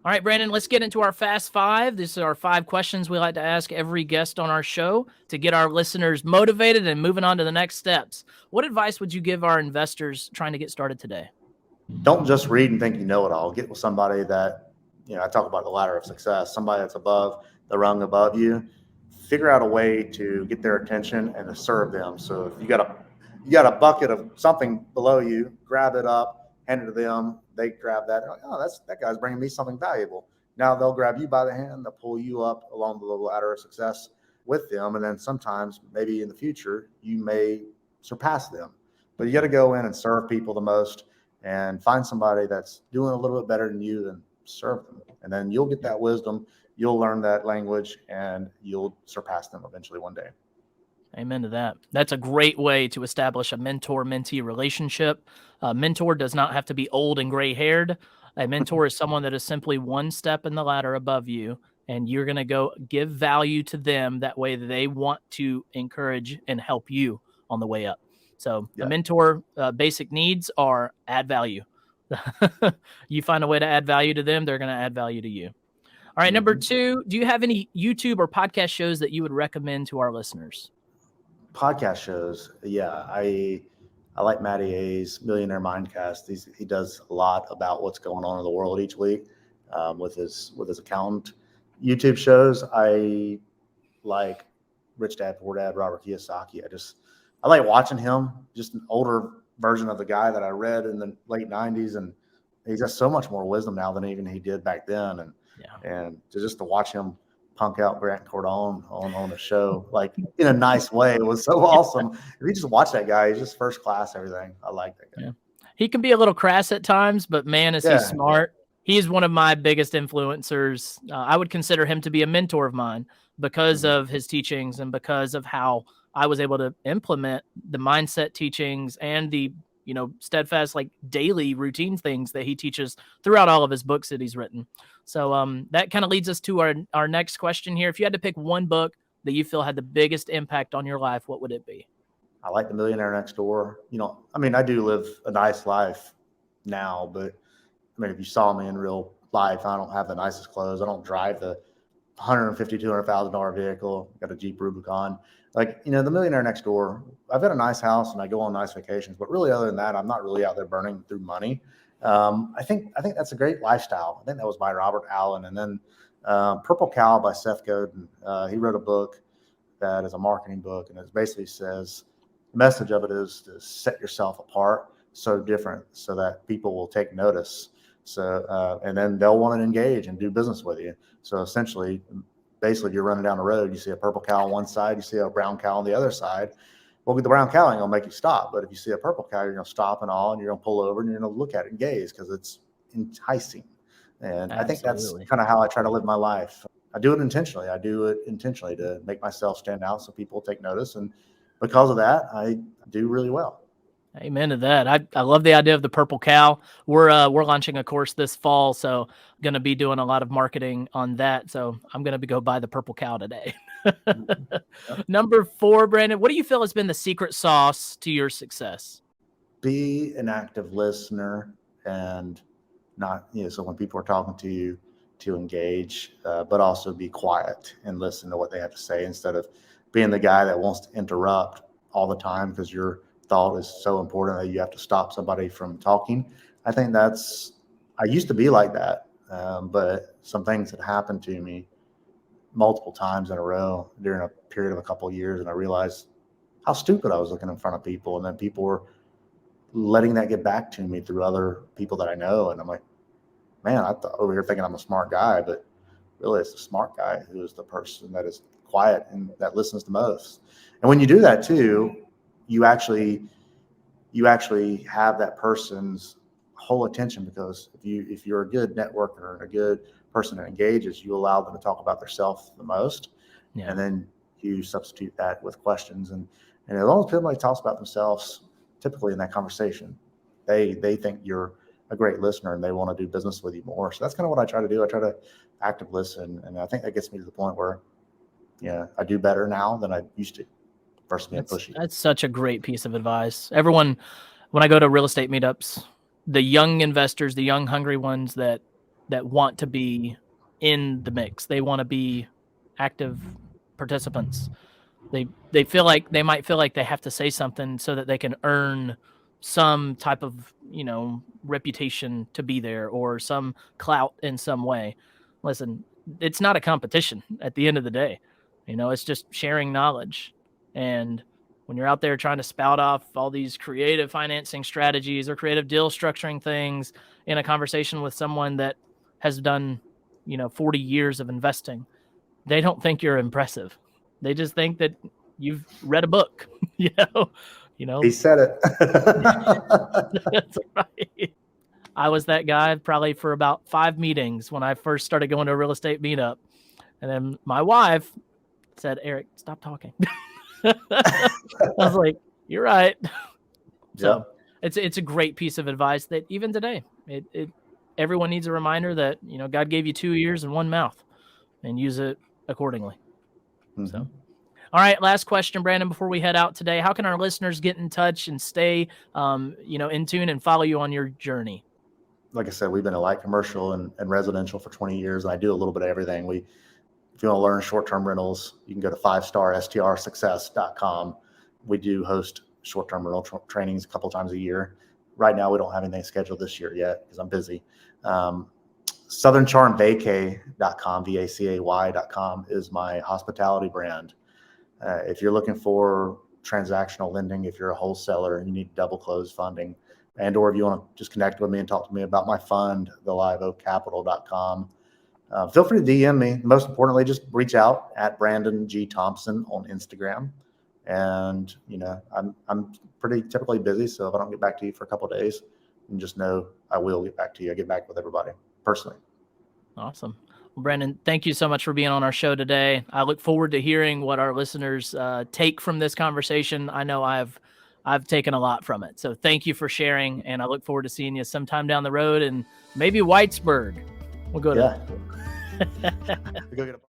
All right, Brandon, let's get into our Fast Five. These are 5 questions we like to ask every guest on our show to get our listeners motivated and moving on to the next steps. What advice would you give our investors trying to get started today? Don't just read and think you know it all. Get with somebody that, I talk about the ladder of success, somebody that's above the rung above you. Figure out a way to get their attention and to serve them. So if you got a bucket of something below you, grab it up, hand it to them. They grab that. Like, oh, that guy's bringing me something valuable. Now they'll grab you by the hand. They'll pull you up along the ladder of success with them. And then sometimes, maybe in the future, you may surpass them. But you got to go in and serve people the most and find somebody that's doing a little bit better than you and serve them. And then you'll get that wisdom. You'll learn that language and you'll surpass them eventually one day. Amen to that. That's a great way to establish a mentor-mentee relationship. A mentor does not have to be old and gray-haired. A mentor is someone that is simply one step in the ladder above you, and you're going to go give value to them. That way they want to encourage and help you on the way up. So a mentor basic needs are add value. You find a way to add value to them, they're going to add value to you. All right, number 2, do you have any YouTube or podcast shows that you would recommend to our listeners? Podcast shows, I like Matty A's Millionaire Mindcast. He does a lot about what's going on in the world each week with his accountant. YouTube shows, I like Rich Dad Poor Dad, Robert Kiyosaki. I like watching him. Just an older version of the guy that I read in the late '90s, and he's got so much more wisdom now than even he did back then. And to watch him punk out Grant Cardone on the show, like in a nice way, it was so awesome. If you just watch that guy, he's just first class everything. I like that guy. Yeah. He can be a little crass at times, but man, is he smart. He's one of my biggest influencers. I would consider him to be a mentor of mine because of his teachings and because of how I was able to implement the mindset teachings and the steadfast, like daily routine things that he teaches throughout all of his books that he's written. So that kind of leads us to our next question here. If you had to pick one book that you feel had the biggest impact on your life, what would it be? I like The Millionaire Next Door. I do live a nice life now, but if you saw me in real life, I don't have the nicest clothes. I don't drive the $150,000, $200,000 vehicle. Got a Jeep Rubicon. The Millionaire Next Door, I've got a nice house and I go on nice vacations, but really other than that, I'm not really out there burning through money. I think that's a great lifestyle. I think that was by Robert Allen. And then Purple Cow by Seth Godin. He wrote a book that is a marketing book, and it basically says the message of it is to set yourself apart, so different, so that people will take notice. So and then they'll want to engage and do business with you. So essentially, basically, if you're running down the road, you see a purple cow on one side, you see a brown cow on the other side. Well, the brown cow ain't gonna make you stop, but if you see a purple cow, you're gonna stop and all, and you're gonna pull over and you're gonna look at it and gaze because it's enticing. And I think that's kind of how I try to live my life. I do it intentionally. I do it intentionally to make myself stand out so people take notice, and because of that, I do really well. Amen to that. I love the idea of the purple cow. We're launching a course this fall, so going to be doing a lot of marketing on that. So I'm going to go buy the purple cow today. Number 4, Brandon, what do you feel has been the secret sauce to your success? Be an active listener and not, so when people are talking to you, to engage, but also be quiet and listen to what they have to say instead of being the guy that wants to interrupt all the time because your thought is so important that you have to stop somebody from talking. I think I used to be like that, but some things had happened to me multiple times in a row during a period of a couple of years, and I realized how stupid I was looking in front of people, and then people were letting that get back to me through other people that I know, and I'm like, man, I thought over here thinking I'm a smart guy, but really it's the smart guy who is the person that is quiet and that listens the most. And when you do that too, you actually have that person's whole attention, because if you're a good networker and a good person that engages, you allow them to talk about themselves the most, and then you substitute that with questions. And as long as somebody talks about themselves, typically in that conversation, they think you're a great listener and they want to do business with you more. So that's kind of what I try to do. I try to active listen, and I think that gets me to the point where, I do better now than I used to. Versus being pushy. That's such a great piece of advice. Everyone, when I go to real estate meetups, the young investors, the young hungry ones that that want to be in the mix. They want to be active participants. They feel like they might feel like they have to say something so that they can earn some type of, reputation to be there or some clout in some way. Listen, it's not a competition at the end of the day. It's just sharing knowledge. And when you're out there trying to spout off all these creative financing strategies or creative deal structuring things in a conversation with someone that has done, 40 years of investing, they don't think you're impressive. They just think that you've read a book, He said it. That's right. I was that guy probably for about 5 meetings when I first started going to a real estate meetup. And then my wife said, "Eric, stop talking." I was like, "You're right." So it's a great piece of advice that even today, everyone needs a reminder that, God gave you 2 ears and 1 mouth, and use it accordingly. Mm-hmm. So, all right, last question, Brandon, before we head out today. How can our listeners get in touch and stay, in tune and follow you on your journey? Like I said, we've been a light commercial and residential for 20 years, and I do a little bit of everything. If you want to learn short-term rentals, you can go to 5starstrsuccess.com. We do host short-term rental trainings a couple times a year. Right now, we don't have anything scheduled this year yet because I'm busy. SouthernHome Vacay.com is my hospitality brand. If you're looking for transactional lending, if you're a wholesaler and you need double close funding, and or if you want to just connect with me and talk to me about my fund, theliveoakcapital.com. Feel free to DM me. Most importantly, just reach out at Brandon G. Thompson on Instagram. And, I'm pretty typically busy. So if I don't get back to you for a couple of days, and just know I will get back to you. I get back with everybody personally. Awesome. Well, Brandon, thank you so much for being on our show today. I look forward to hearing what our listeners take from this conversation. I know I've taken a lot from it. So thank you for sharing. And I look forward to seeing you sometime down the road and maybe Whitesburg. We'll go to We go get a